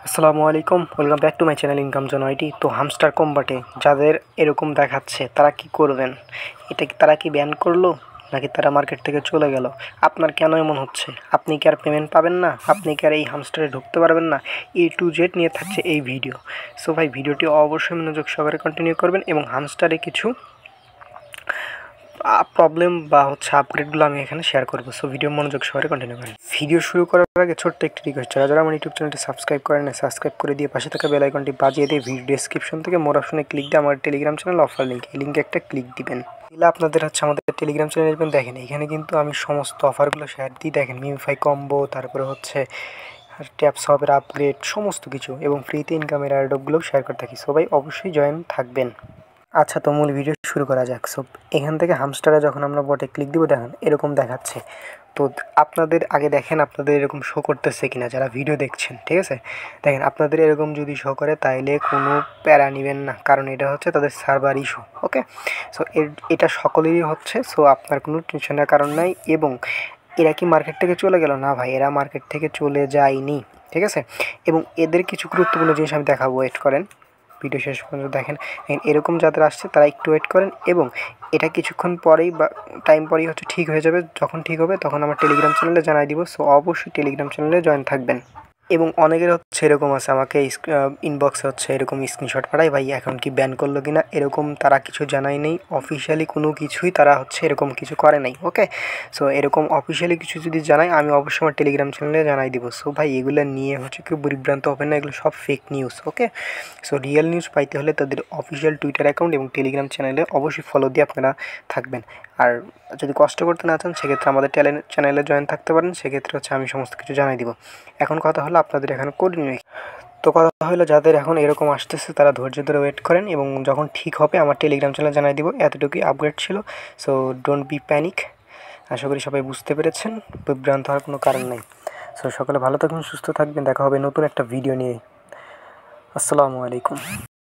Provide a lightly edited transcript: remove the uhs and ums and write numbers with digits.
আসসালামু আলাইকুম, welcome back to my channel income zone IT. তো হামস্টার কম্বাটে যাদের এরকম দেখাচ্ছে তারা কি করবেন? এটা কি তারা কি ব্যান করলো নাকি তারা মার্কেট থেকে চলে গেল? আপনার কেন এমন হচ্ছে? আপনি কি আর পেমেন্ট পাবেন না? আপনি কি আর এই হামস্টারে ঢুকতে পারবেন না? A to Z নিয়ে থাকছে এই ভিডিও। সো ভাই, ভিডিওটি অবশ্যই মনোযোগ সহকারে কন্টিনিউ করবেন এবং হামস্টারে কিছু প্রবলেম বা আপগ্রেডগুলো আমি এখানে শেয়ার করবো। সো ভিডিও মনোযোগ সহকারে কন্টিনিউ করেন। ভিডিও শুরু করার আগে ছোট্ট একটি রিকোয়েস্ট, যারা আমার ইউটিউব চ্যানেলটি সাবস্ক্রাইব করেন না, সাবস্ক্রাইব করে দিয়ে পাশে থাকা বেল আইকনটি বাজিয়ে দিয়ে ভিডিও ডেসক্রিপশন থেকে মোর অপশনে ক্লিক দিয়ে আমার টেলিগ্রাম চ্যানেল অফার লিঙ্ক, এই লিঙ্কে একটা ক্লিক দিবেন। দিলে আপনাদের আমাদের টেলিগ্রাম চ্যানেল আসবেন। দেখেন এখানে কিন্তু আমি সমস্ত অফারগুলো শেয়ার দিই। দেখেন মিমিফাই কম্বো, তারপরে ট্যাপস হবের আপগ্রেড, সমস্ত কিছু এবং ফ্রিতে ইনকামের এয়ারড্রপগুলোও শেয়ার করে থাকি। সবাই অবশ্যই জয়েন থাকবেন। আচ্ছা, তো মূল ভিডিও শুরু করা যাক। সো এখান থেকে হামস্টারে যখন আমরা বটে ক্লিক দিব, দেখেন এরকম দেখাচ্ছে। তো আপনাদের আগে দেখেন আপনাদের এরকম শো করতেছে কিনা, যারা ভিডিও দেখছেন, ঠিক আছে? দেখেন আপনাদের এরকম যদি শো করে তাইলে কোনো প্যারা নেবেন না, কারণ এটা হচ্ছে তাদের সার্ভার ইস্যু। ওকে, সো এটা সকলেরই হচ্ছে। সো আপনার কোনো টেনশনের কারণ নাই। এবং এরা কি মার্কেট থেকে চলে গেল? না ভাই, এরা মার্কেট থেকে চলে যায়নি, ঠিক আছে? এবং এদের কিছু গুরুত্বপূর্ণ জিনিস আমি দেখাবো, ওয়েট করেন, ভিডিও শেষ পর্যন্ত দেখেন। এরকম যাদের আসছে তারা একটু ওয়েট করেন এবং এটা কিছুক্ষণ পরেই বা টাইম পরেই ঠিক হয়ে যাবে। যখন ঠিক হবে তখন আমার টেলিগ্রাম চ্যানেলে জানাই দিব। সো অবশ্যই টেলিগ্রাম চ্যানেলে জয়েন থাকবেন। এবং অনেকের এরকম আছে, আমাকে ইনবক্সে এরকম স্ক্রিনশট পাঠায়, ভাই এখন কি ব্যান করলো কিনা, এরকম তারা কিছু জানাই নেই। অফিসিয়ালি কোনো কিছুই তারা এরকম কিছু করে নাই। ওকে, সো এরকম অফিসিয়ালি কিছু যদি জানায় আমি অবশ্যই আমার টেলিগ্রাম চ্যানেলে জানাই দিব। সো ভাই, এগুলো নিয়ে কেউ বিভ্রান্ত হবে না, এগুলো সব ফেক নিউজ। ওকে, সো রিয়েল নিউজ পাইতে হলে তাদের অফিসিয়াল টুইটার অ্যাকাউন্ট এবং টেলিগ্রাম চ্যানেলে অবশ্যই ফলো দিয়ে আপনারা থাকবেন। আর যদি কষ্ট করতে না চান সেক্ষেত্রে আমাদের চ্যানেলে জয়েন থাকতে পারেন। সেক্ষেত্রে আমি সমস্ত কিছু জানাই দিব। এখন কথা হলো আপনাদের এখানে কোড নিয়ে। তো কথা হলো, যাদের এখন এরকম আসতেছে তারা ধৈর্য ধরে ওয়েট করেন এবং যখন ঠিক হবে আমার টেলিগ্রাম চ্যানেলে জানাই দিব। এতটুকুই আপগ্রেড ছিল। So don't be panic. আশা করি সবাই বুঝতে পেরেছেন, বিভ্রান্ত হওয়ার কোনো কারণ নেই। সো সকলে ভালো থাকবেন, সুস্থ থাকবেন, দেখা হবে নতুন একটা ভিডিও নিয়ে। আসসালামু আলাইকুম।